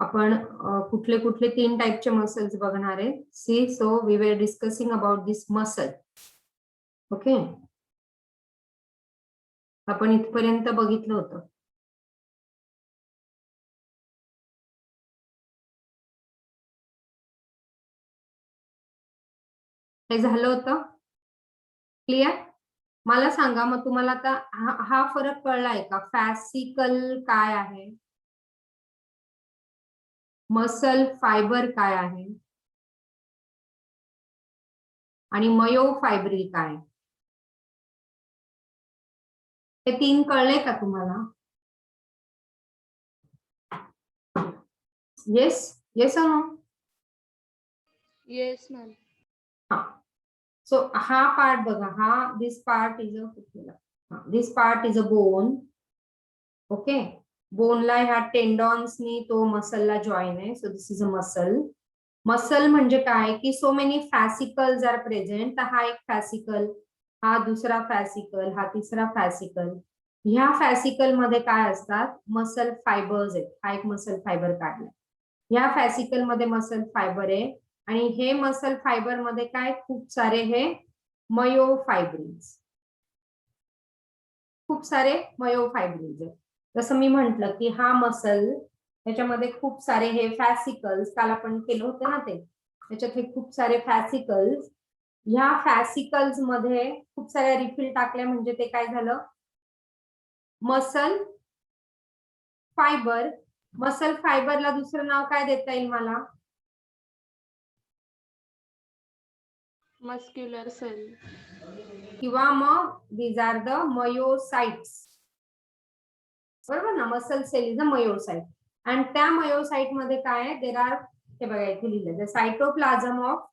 आपण कुठले कुठले 3 टाइपचे मसल्स बघणार आहे. See so we were discussing about this muscle. Okay, आपण इथपर्यंत बघितलं होतं. हे झालं होतं क्लिअर. मला सांगा मग तुम्हाला आता हा फरक कळलाय का? फॅसिकल काय आहे, मसल फायबर काय आहे आणि मयोफायब्रिल काय? हे 3 कळले का तुम्हाला? Yes yes or no? Yes ma'am. हा, सो हा पार्ट बघा, हा this part is this part is a bone. Okay, बोनला ह्या टेंडॉन्सनी तो मसलला जॉईन आहे. So this is a muscle. Muscle म्हणजे काय की so many fascicles are present. तर हा एक फॅसिकल, हा दुसरा फॅसिकल, हा तिसरा फॅसिकल. ह्या फॅसिकल मध्ये काय असतात? मसल फायबर्स आहेत. हा एक मसल फायबर काढलाय. ह्या फॅसिकल मध्ये मसल फायबर आहे आणि हे मसल फायबर मध्ये काय खूप सारे हे मयोफायब्रिल्स, खूप सारे मयोफायब्रिल्स आहेत. जसं मी म्हंटल की हा मसल, त्याच्यामध्ये खूप सारे हे फॅसिकल्स, काल आपण केलं होतं ना ते, त्याच्यात हे खूप सारे फॅसिकल्स. ह्या फॅसिकल्स मध्ये खूप साऱ्या रिफिल टाकल्या म्हणजे ते काय झालं? Muscle fibre. मसल फायबरला दुसरं नाव काय देता येईल मला? मस्क्युलर सेल किंवा मग दीज आर द मयोसाइट्स. बरोबर ना, मसल सेल इज अ मयोसाइट. आणि त्या मयोसाइट मध्ये काय आहे? देर आर, हे बघा इथे लिहिलं, the cytoplasm of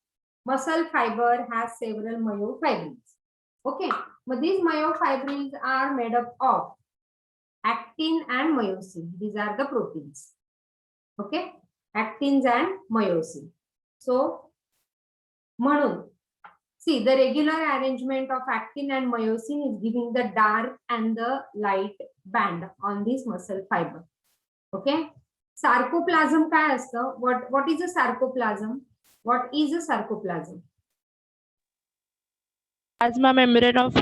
muscle fibre has several myofibrils. Okay, मग these myofibrils are made up of actin and myosin. These are the proteins. Okay, actins and myosin. So म्हणून see, the regular arrangement of actin and myosin is giving the dark and the light band on this muscle fiber. Okay, sarcoplasm काय असतं? What is a sarcoplasm? What is a sarcoplasm? plasma membrane of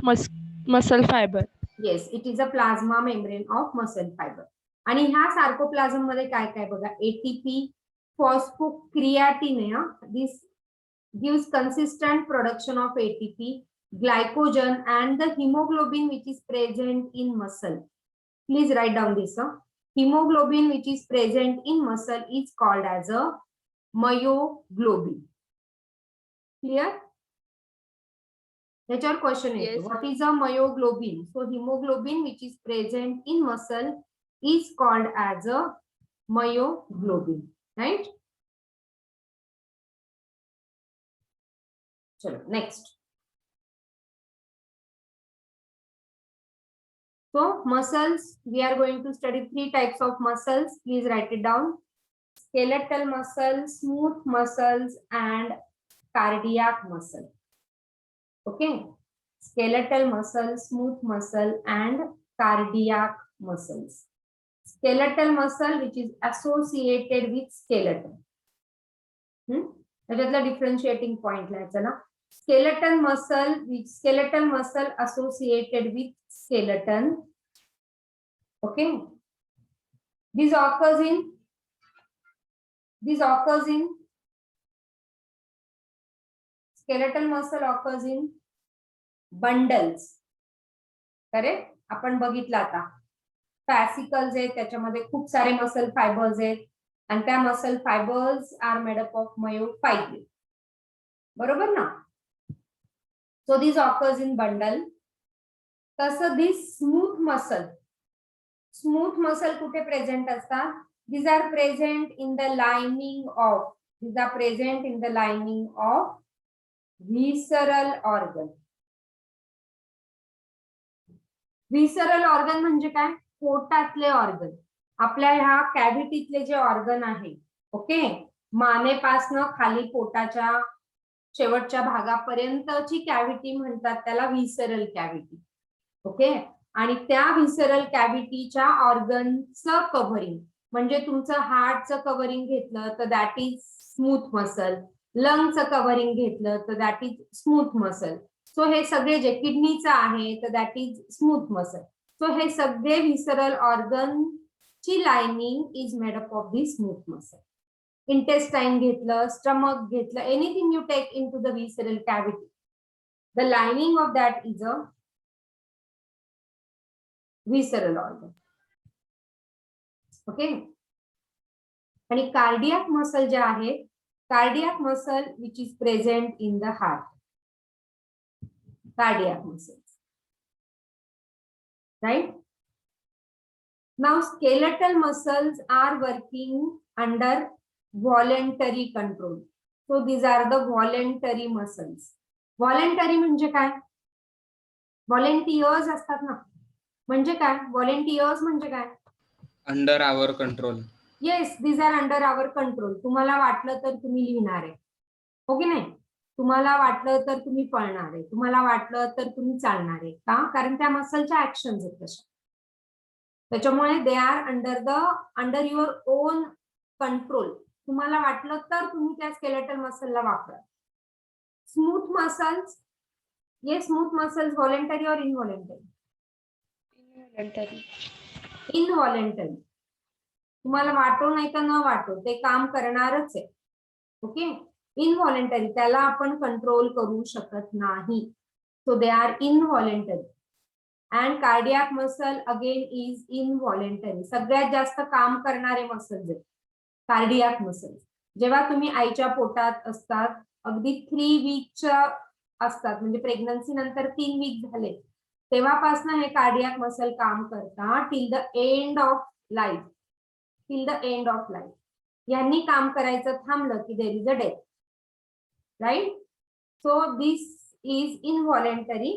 muscle fiber. Yes, it is a plasma membrane of muscle fiber. आणि ह्या सार्कोप्लाझम मध्ये काय काय बघा, ATP, phosphocreatine आहे. This gives consistent production of ATP, glycogen and the hemoglobin which is present in muscle. Please write down this. Hemoglobin which is present in muscle is called as a myoglobin. Clear? त्याच्यावर question येतो, Yes. what is a myoglobin? So hemoglobin which is present in muscle is called as a myoglobin, right? चलो next. So muscles, we are going to study 3 types of muscles. Please write it down. Skeletal muscle, smooth muscles and cardiac muscle. Okay, skeletal muscle, smooth muscle and cardiac muscles. Skeletal muscle which is associated with skeleton. त्याच्यातला differentiating point लिहायचा ना. Skeletal muscle, which skeletal muscle associated with skeleton. Okay, this occurs in skeletal muscle occurs in bundles. Correct, आपण बघितलं आता फॅसिकल्स आहेत, त्याच्यामध्ये खूप सारे मसल फायबर्स आहेत आणि त्या muscle fibres are made up of myofibril. बरोबर ना. So this occurs in bundle. तसं दिस स्मूथ मसल कुठे प्रेझेंट असतात? these are present in the lining of visceral organ. Visceral organ म्हणजे काय? पोटातले ऑर्गन. आपल्या ह्या कॅव्हिटीतले जे ऑर्गन आहे, ओके, मानेपासनं खाली पोटाच्या शेवटच्या भागापर्यंतची कॅव्हिटी म्हणतात त्याला व्हिसरल कॅव्हिटी. ओके, आणि त्या व्हिसरल कॅव्हिटीच्या ऑर्गनचं कव्हरिंग म्हणजे तुमचं हार्टचं कव्हरिंग घेतलं तर दॅट इज स्मूथ मसल, लंगचं कव्हरिंग घेतलं तर that is smooth muscle. So हे सगळे जे किडनीचं आहे तर that is smooth muscle. So हे सगळे व्हिसरल ऑर्गन ची lining is made up of the smooth muscle. Intestine घेतलं, स्टमक घेतलं, anything you take in to the visceral cavity, the lining of that is a visceral organ. Okay. आणि cardiac muscle जे आहे, cardiac muscle which is present in the heart, cardiac muscles, right. Now skeletal muscles are working under voluntary control. So these are the voluntary muscles. Voluntary म्हणजे काय? Volunteers असतात ना, म्हणजे काय? Volunteers म्हणजे काय? Under our control. Yes, these are under our control. तुम्हाला वाटलं तर तुम्ही लिहिणार आहे, हो की नाही? तुम्हाला वाटलं तर तुम्ही पळणार आहे, तुम्हाला वाटलं तर तुम्ही चालणार आहे. का? कारण त्या मसलच्या ऍक्शन्स आहेत तशा. त्याच्यामुळे they are under your own control. तुम्हाला वाटलं तर तुम्ही त्या स्केलेटल मसलला वापरा. स्मूथ मसल्स, ये स्मूथ मसल्स व्हॉलेंटरी और इनव्हॉलेंटरी? इनव्हॉलेंटरी. तुम्हाला वाटो नाही तर न वाटो ते काम करणारच आहे. ओके. इनव्हॉलेंटरी, त्याला आपण कंट्रोल करू शकत नाही. So they are involuntary. And cardiac muscle again is involuntary. सगळ्यात जास्त काम करणारे मसल्स आहेत कार्डियाक मसल्स. जेव्हा तुम्ही आईच्या पोटात असतात, अगदी 3 वीकच्या असतात, म्हणजे प्रेग्नन्सी नंतर 3 वीक झाले तेव्हापासून हे कार्डियाक मसल काम करतात till the end of life. Till the end of life. यांनी काम करायचं थांबलं की there is a death, right. So this is involuntary.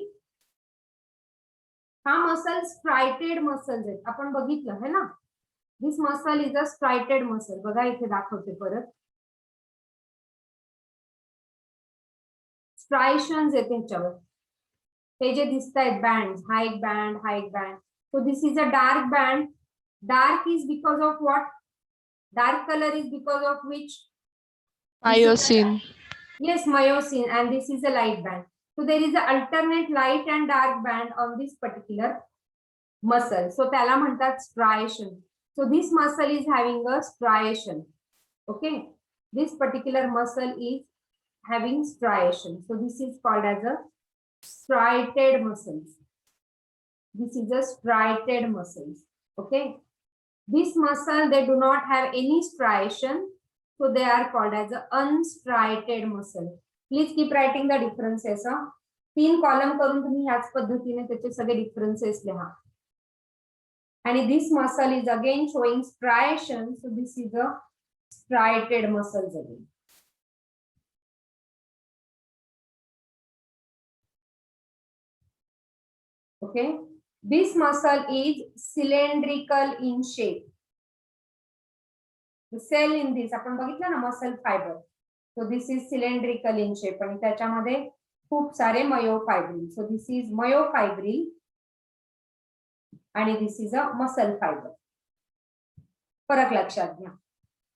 हा मसल स्ट्रायटेड मसल्स आहेत, आपण बघितलं है ना. This muscle is a striated muscle. बघा इथे दाखवते परत. स्ट्रायशन्स आहेत ह्याच्यावर, हे जे दिसत आहेत बँड, हा एक बँड, हा एक band. So this is a dark band. Dark is because of what? Dark colour is because of which? Myosin. Yes, myosin, and this is a light band. So there is an alternate light and dark band on this particular muscle. So त्याला म्हणतात striation. So this muscle is having a striation. Okay, this particular muscle is having striation. So this is called as a striated muscles. This is a striated muscles. Okay, this muscle they do not have any striation. So they are called as a unstriated muscle. Please keep writing the differences. 3 column करून तुम्ही ह्याच पद्धतीने त्याचे सगळे differences लिहा. आणि this muscle is again showing striation. So this is a striated muscles again. Okay, this muscle is cylindrical in shape. The cell in this आपण बघितलं ना muscle fibre. So this is cylindrical in shape आणि त्याच्यामध्ये खूप सारे मयोफायब्रिल. So this is मयोफायब्रिल आणि this is a muscle fibre. फरक लक्षात घ्या.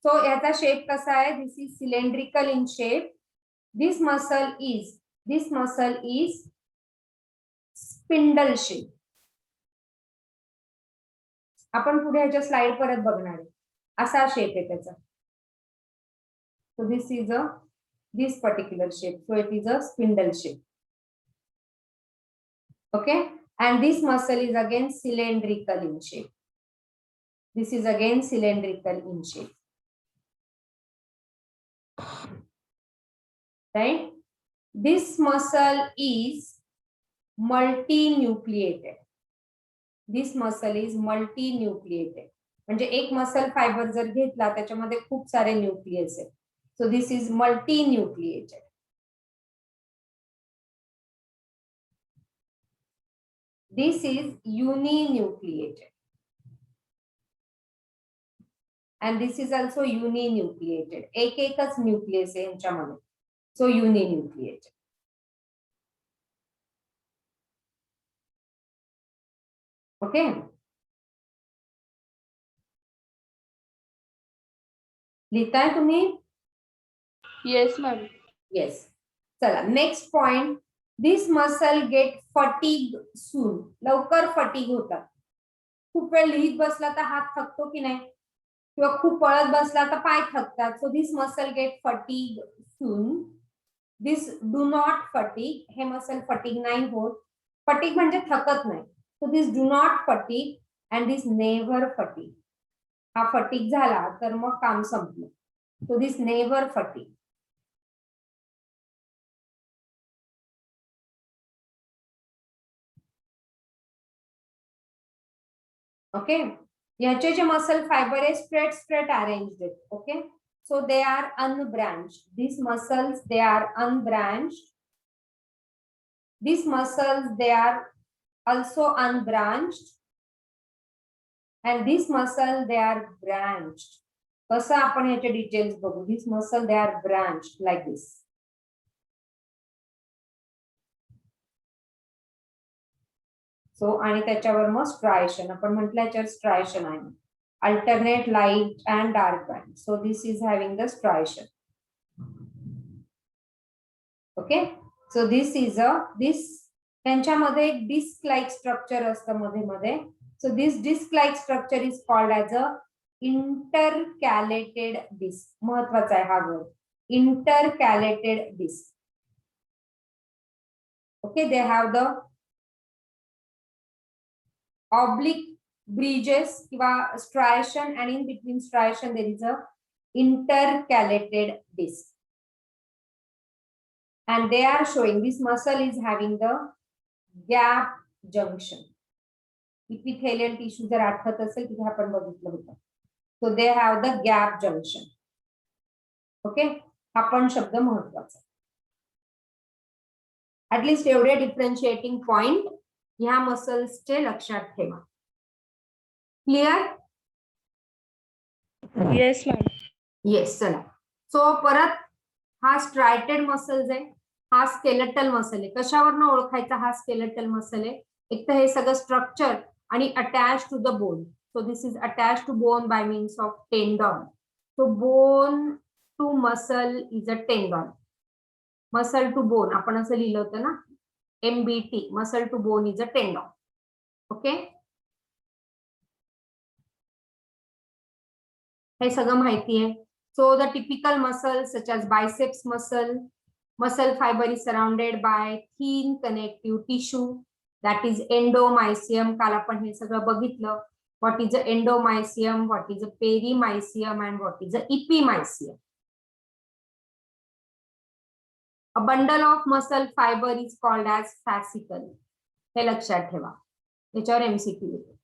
So याचा शेप कसा आहे? This is cylindrical in shape. This muscle is spindle shape. आपण पुढे ह्याच्या स्लाइड परत बघणार आहे. असा शेप आहे त्याचा. So this is this particular shape. So it is a spindle shape. Okay, and this muscle is again cylindrical in shape. This is again cylindrical in shape. Right? This muscle is multinucleated. This muscle is multinucleated. म्हणजे एक muscle fibre जर घेतला त्याच्यामध्ये खूप सारे nucleus आहेत. So this is multinucleated. This is uninucleated. And this is also uninucleated. एक एकच न्यूक्लियस आहे यांच्यामध्ये. So uninucleated. Okay. लिहिताय तुम्ही? Yes, ma'am. येस. चला next point. This muscle get fatigue soon. लवकर फटीग होतात. खूप वेळ लिहित बसला तर हात थकतो की नाही, किंवा खूप पळत बसला तर पाय थकतात. So this muscle get fatigue soon. This do not fatigue. हे मसल फटीग नाही होत. फटीग म्हणजे थकत नाही. So this do not fatigue and this never fatigue. हा फटीग झाला तर मग काम संपलं. So this never fatigue. Okay. याचे जे मसल फायबर आहे स्ट्रेट अरेंज्ड आहेत. Okay. So they are unbranched. These muscles, they are unbranched. These muscles, they are also unbranched. And these muscle, they are branched. कसं आपण याचे details बघू. These muscle, they are branched like this. So आणि त्याच्यावर मग स्ट्रायशन. आपण म्हटलं याच्यावर स्ट्रायशन आहे. Alternate light and dark band. So this is having the striation. Okay. So this is this त्यांच्यामध्ये एक डिस्क लाइक स्ट्रक्चर असतं मध्ये मध्ये. So this disc like structure is called as a intercalated disc. महत्वाचा आहे हा word. Intercalated disc. Okay, they have the oblique bridges किंवा striation, and in between striation there is a intercalated disc, and they are showing this muscle is having the gap junction. Epithelial tissue जर आठवत असेल तिथे आपण बघितलं होतं. So they have the gap junction. Okay, हा पण शब्द महत्वाचा. ऍटलीस्ट एवढे डिफरन्शिएटिंग पॉइंट ह्या मसल्सचे लक्षात ठेवा. क्लिअर? Yes, ma'am. येस. चला. सो परत हा स्ट्रायटेड मसल्स आहे, हा स्केलेटल मसल आहे. कशावरनं ओळखायचा हा स्केलेटल मसल आहे? एक तर हे सगळं स्ट्रक्चर आणि attach to the bone. So this is attach to bone by means of tendon. So bone to muscle is a tendon. Muscle to bone आपण असं लिहिलं होतं ना, MBT, muscle to bone is a tendon. Okay, हे सगळं माहिती आहे. So the typical muscle such as biceps muscle fibre is surrounded by thin connective tissue that is endomysium. काल आपण हे सगळं बघितलं. What is a endomysium, what is a perimysium and what is a epimysium. A bundle of muscle fiber is called as fascicle. हे लक्षात ठेवा, याच्यावर MCQ येतो.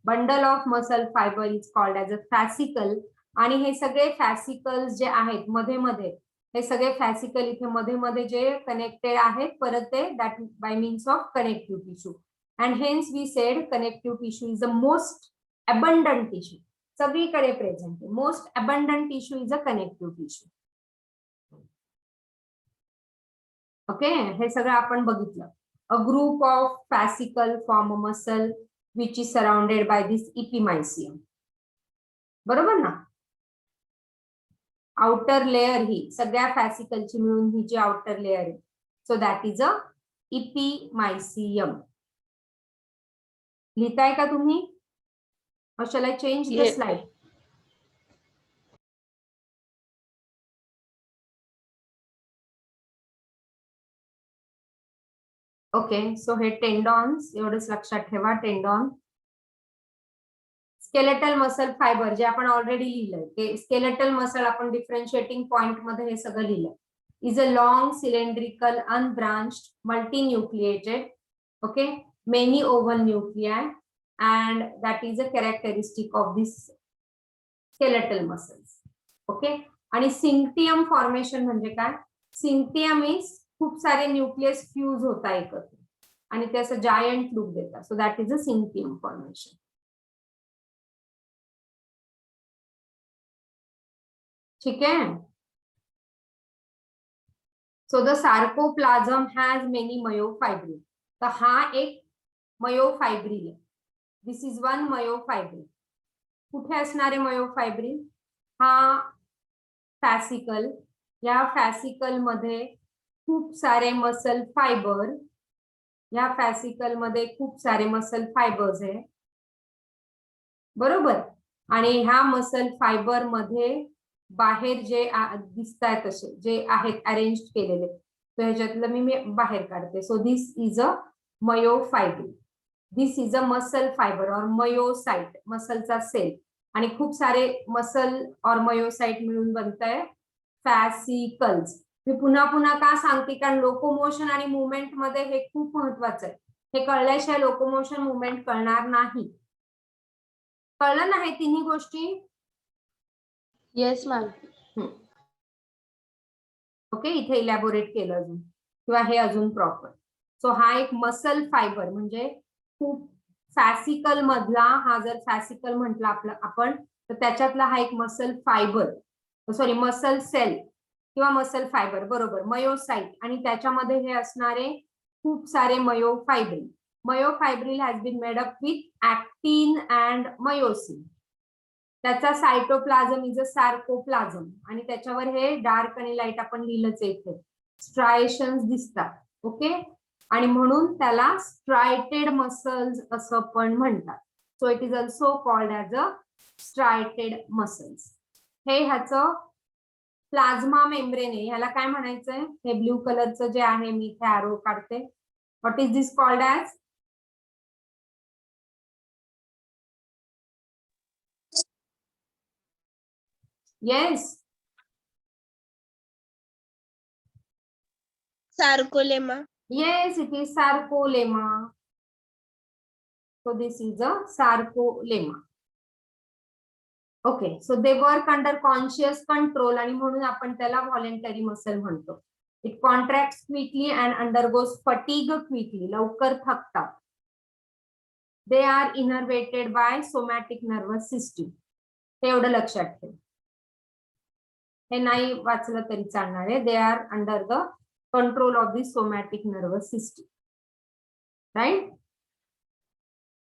Bundle of muscle fibre is called as a fascicle. आणि हे सगळे फॅसिकल्स जे आहेत मध्ये मध्ये, हे सगळे फॅसिकल इथे मध्ये मध्ये जे कनेक्टेड आहेत परत ते that by means of connective tissue. And hence we said connective tissue is a most abundant tissue. सगळीकडे प्रेझेंट आहे. Most abundant tissue is a connective tissue. Okay, हे सगळं आपण बघितलं. A group of fascicle form a muscle which is surrounded by this epimysium. बरोबर ना? Outer layer ही सगळ्या फॅसिकलची मिळून ही जी आउटर लेअर आहे, सो दॅट इज अ इपीमायसियम. लिहिताय का तुम्ही? Or shall I change the slide? Okay, so हे टेंडॉन्स एवढंच लक्षात ठेवा. टेंडॉन, स्केलेटल मसल फायबर जे आपण ऑलरेडी लिहिलंय ते स्केलेटल मसल आपण डिफरन्शिएटिंग पॉइंट मध्ये हे सगळं लिहिलंय. Is a long cylindrical unbranched multinucleated, okay, many oval nuclei, and that is a characteristic of this skeletal muscles. Okay, आणि सिंक्टियम फॉर्मेशन म्हणजे काय? सिंक्टियम इज खूप सारे न्यूक्लियस फ्यूज होता एकत्र आणि ते असं जायंट लुक देतात. So that is a syncytium formation. ठीक है. So the sarcoplasm has many myofibril. तर हा एक मयोफायब्रिल आहे. This is one myofibril. कुठे असणारे मयोफायब्रिल? हा फॅसिकल. या फॅसिकल मध्ये खूप सारे मसल फायबर. या फॅसिकल मध्ये खूप सारे मसल फायबर्स आहे, बरोबर. आणि ह्या मसल फायबर मध्ये बाहेर जे दिसतायत असे जे आहेत अरेंज केलेले, तर ह्याच्यातलं मी बाहेर काढते. So this is a myofibril. This is a muscle fibre or myocyte, मसलचा cell. आणि खूप सारे मसल और मयोसाइट मिळून बनतंय फॅसिकल्स. मी पुन्हा पुन्हा का सांगते, कारण लोकोमोशन आणि मुवमेंट मध्ये हे खूप महत्वाचं आहे. हे कळल्याशिवाय लोकोमोशन मुवमेंट कळणार नाही. कळलं ना हे तिन्ही गोष्टी? Yes ma'am. ओके, इथे इलॅबोरेट केलं अजून किंवा हे अजून प्रॉपर. सो हा एक मसल फायबर म्हणजे खूप फॅसिकल मधला, हा जर फॅसिकल म्हटलं आपलं आपण, तर त्याच्यातला हा एक muscle fibre, sorry muscle cell किंवा मसल फायबर, बरोबर, मयोसाइट. आणि त्याच्यामध्ये हे असणारे खूप सारे myofibril. Myofibril has been made up with actin and myosin. त्याचा सायटोप्लाझम इज अ सार्कोप्लाझम. आणि त्याच्यावर हे डार्क आणि लाईट आपण लिहिलंच इथे स्ट्रायशन्स दिसतात. ओके, आणि म्हणून त्याला स्ट्रायटेड मसल्स असं पण म्हणतात. So it is also called as a striated muscles. हे ह्याचं प्लाझ्मा मेम्ब्रेन आहे. ह्याला काय म्हणायचंय? हे ब्ल्यू कलरचं जे आहे, मी इथे ॲरो काढते. What is this called as? Yes, Sarcolemma. yes, it is sarcolemma. So this is a sarcolemma. Okay, so they work under conscious control आणि म्हणून आपण त्याला व्हॉलेंटरी मसल म्हणतो. It contracts quickly and undergoes fatigue quickly. लवकर थकतात. They are innervated by somatic nervous system. हे एवढं लक्षात ठेव. हे नाही वाचलं तरी चालणार आहे. They are under the control of the somatic nervous system. Right?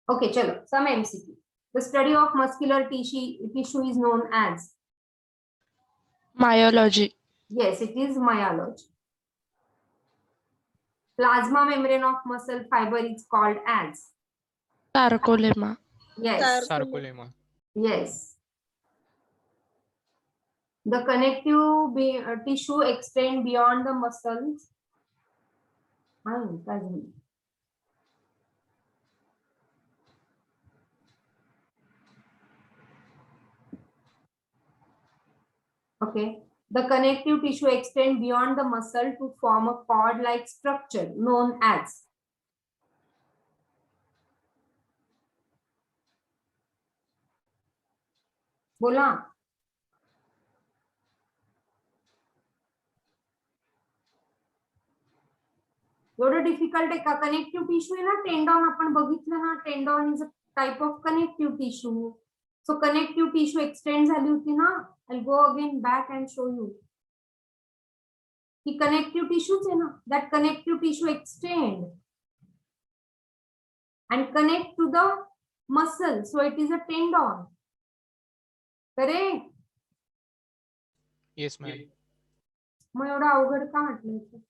Okay, chalo, some MCQ. The study of muscular tissue is known as? Myology. Yes, it is myology. Plasma membrane of muscle fiber is called as? Sarcolemma. Yes, Sarcolemma. yes. The connective tissue extend beyond the muscles. Okay. The connective tissue extend beyond the muscle to form a cord-like structure known as? बोला. एवढं difficult आहे का? Connective tissue आहे ना, tendon आपण बघितलं ना, tendon is a type of connective tissue. So connective tissue extend झाली होती ना, I'll go again back and show you. ही कनेक्टिव्ह टिश्यूच आहे ना, that connective tissue extend and connect to the muscle, so it is a tendon. Correct? Yes, ma'am. मग एवढं अवघड का म्हटलं?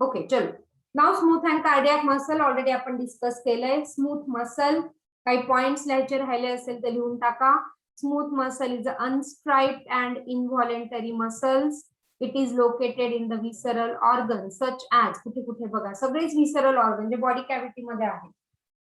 ओके, चलो. Now smooth and cardiac muscle already आपण डिस्कस केलंय. स्मूथ मसल, काही पॉइंट्स लिहायचे राहिले असेल तर लिहून टाका. Smooth muscle is unstriped and involuntary muscles. It is located in the visceral organ such as, कुठे कुठे बघा, सगळेच विसरल ऑर्गन जे बॉडी कॅव्हिटी मध्ये आहे.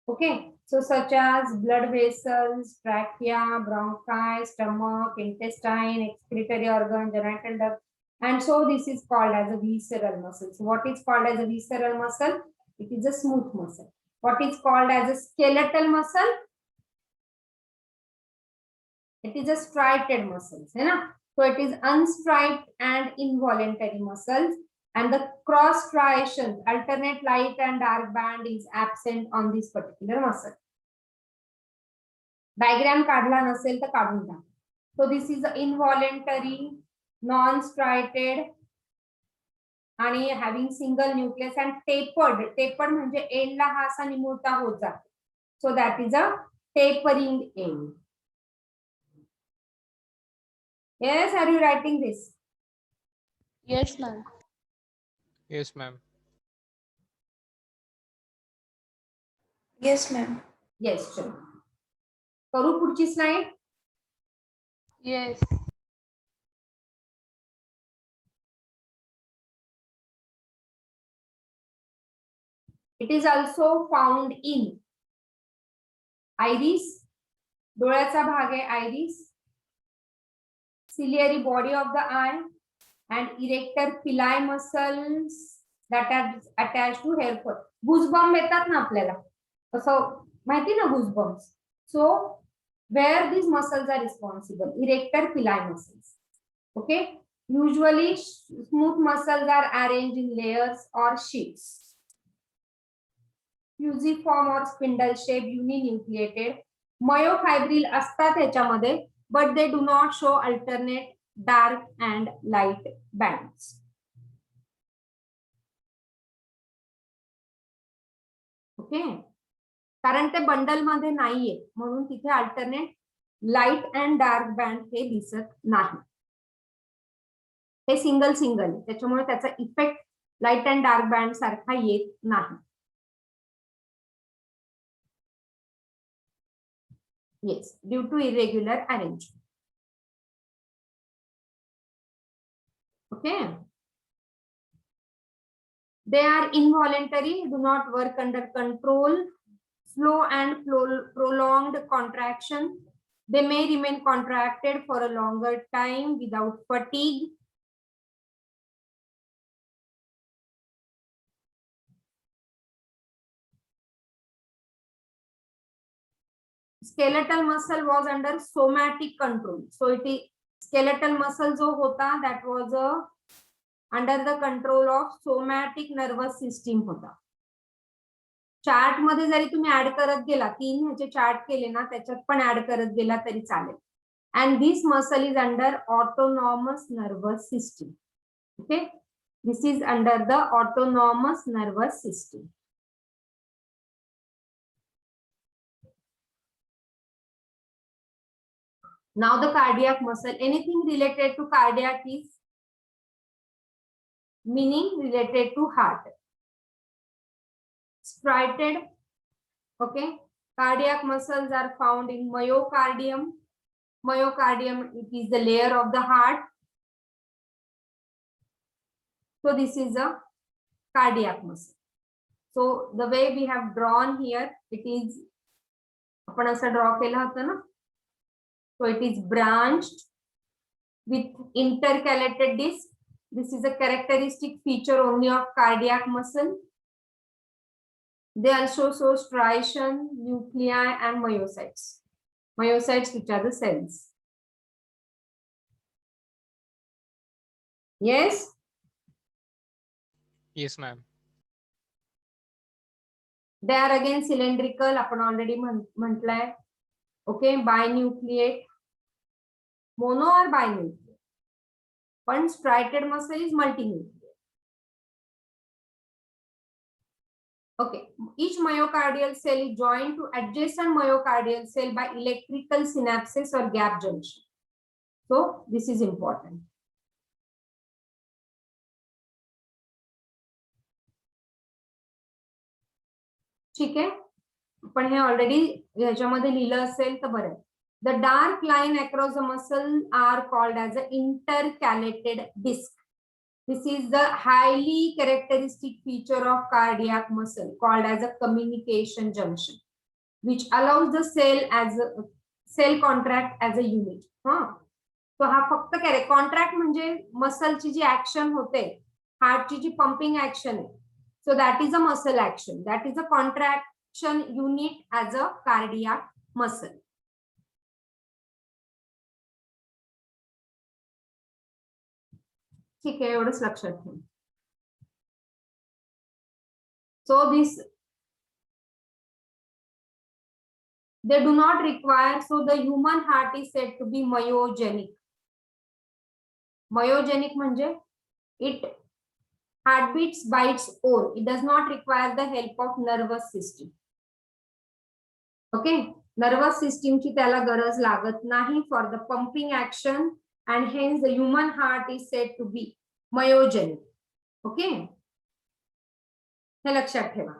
Okay, so such as blood vessels, trachea, bronchi, stomach, intestine, excretory organ, genital duct. And so this is called as a visceral muscle. So what is called as a visceral muscle? It is a smooth muscle. What is called as a skeletal muscle? It is a striated muscles, है ना? So it is unstriped and involuntary muscles, and the cross striations, alternate light and dark band is absent on this particular muscle. Diagram काढला नसेल तर काढून टाका. So this is a involuntary, non-striated आणि having single nucleus and tapered म्हणजे एंडला हा असा निमुळता होत जातो. So that is a tapering end. Yes, are you writing this? Yes, ma'am. Yes, ma'am. Yes, ma'am. Yes, चलो करू पुढची slide. Yes. It is also found in iris, डोळ्याचा भाग आहे iris, ciliary body of the eye and erector pili muscles that are attached to hair follicle. Goosebumps येतात ना आपल्याला, असं माहिती ना goosebumps. So where these muscles are responsible? Erector pili muscles. Okay, usually smooth muscles are arranged in layers or sheets. Fusiform or spindle shape, uninucleated. Myofibril असतात ह्याच्यामध्ये, but they do not show alternate dark and light bands. Okay, कारण ते bundle मध्ये नाहीये म्हणून तिथे alternate light and dark band हे दिसत नाही. हे सिंगल सिंगल, त्याच्यामुळे त्याचा effect light and dark band सारखा येत नाही. Yes, due to irregular arrangement. Okay. They are involuntary, do not work under control, slow and prolonged contraction. They may remain contracted for a longer time without fatigue. Skeletal muscle was under somatic control. So it is skeletal muscle जो होता that was under the control of somatic nervous system होता. Chart मध्ये जरी तुम्ही add करत गेला, 3 ह्याचे chart केले ना, त्याच्यात पण ऍड करत गेला तरी चालेल. And this muscle is under autonomous nervous system. Okay, this is under the autonomous nervous system. Now the cardiac muscle, anything related to cardiac is meaning related to heart. Striated, okay, cardiac muscles are found in myocardium. Myocardium, it is the layer of the heart. So this is a cardiac muscle. So the way we have drawn here, it is आपण असं draw केलं होतं ना. So it is branched with intercalated disc. This is a characteristic feature only of cardiac muscle. They also show striation, nuclei, and myocytes. Myocytes, which are the cells. Yes? Yes, ma'am. They are again cylindrical. आपण already म्हटलंय. Okay, binucleate. Mono or binucleate. One striated muscle is multinucleate. Okay, each myocardial cell is joined to adjacent myocardial cell by electrical synapses or gap junction. So this is important. ठीक आहे, पण हे already ह्याच्यामध्ये लिहिलं असेल तर बरं. The dark line across the muscle are called as an intercalated disc. This is the highly characteristic feature of cardiac muscle called as a communication junction, which allows the cell contract as a unit. So हा फक्त contract म्हणजे मसलची जी action होते, हार्टची जी pumping action आहे. So that is a muscle action. That is a contraction unit as a cardiac muscle. ठीक आहे, एवढंच लक्षात ठेवा. So this they do not require, so the human heart is said to be myogenic. Myogenic म्हणजे it heart beats by its own. It does not require the help of nervous system. Okay, nervous system ची त्याला गरज लागत नाही for the pumping action, and hence the human heart is said to be myogenic. Okay, हे लक्षात ठेवा.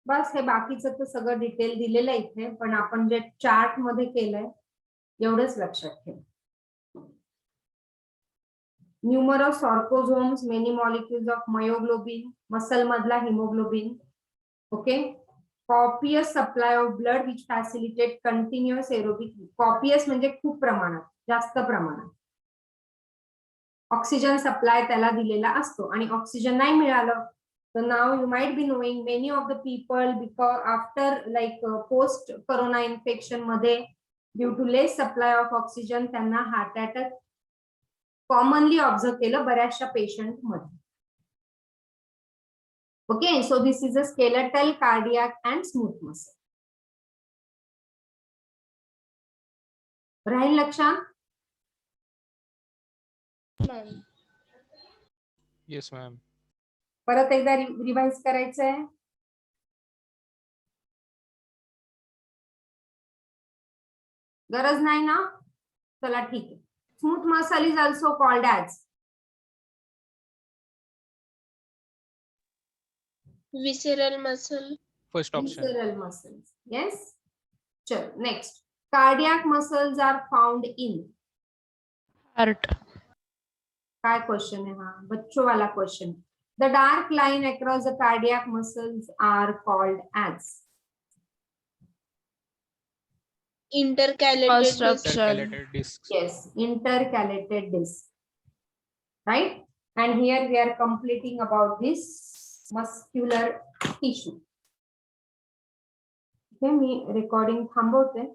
बस हे बाकीचं तर सगळं डिटेल दिलेलं आहे इथे, पण आपण जे चार्ट मध्ये केलंय एवढंच लक्षात ठेवा. Numerous sarcosomes, many molecules of myoglobin, muscle मधला hemoglobin. Okay, copious supply of blood which facilitate continuous aerobic. Copious म्हणजे खूप प्रमाणात, जास्त प्रमाणात. ऑक्सिजन सप्लाय त्याला दिलेला असतो आणि ऑक्सिजन नाही मिळालं तर now you might be knowing many of the people because after like post corona infection मध्ये due to less supply of oxygen त्यांना हार्ट अटॅक कॉमनली ऑब्झर्व केलं बऱ्याचशा पेशंट मध्ये. Okay, so this is a skeletal, cardiac and smooth muscle. राहील लक्षात? Yes, ma'am. परत एकदा revise करायचंय. गरज नाही ना? चला ठीक आहे. Smooth muscle is also called as Visceral muscle. First option. visceral muscles. Yes. चलो next. Cardiac muscles are found in. Heart. काय क्वेश्चन है? हाँ, बच्चों वाला question. The dark line across the cardiac muscles are called as Intercalated disc. Intercalated discs. yes, intercalated disc. Right? And here we are completing about this muscular tissue. Okay, me recording थांबवते.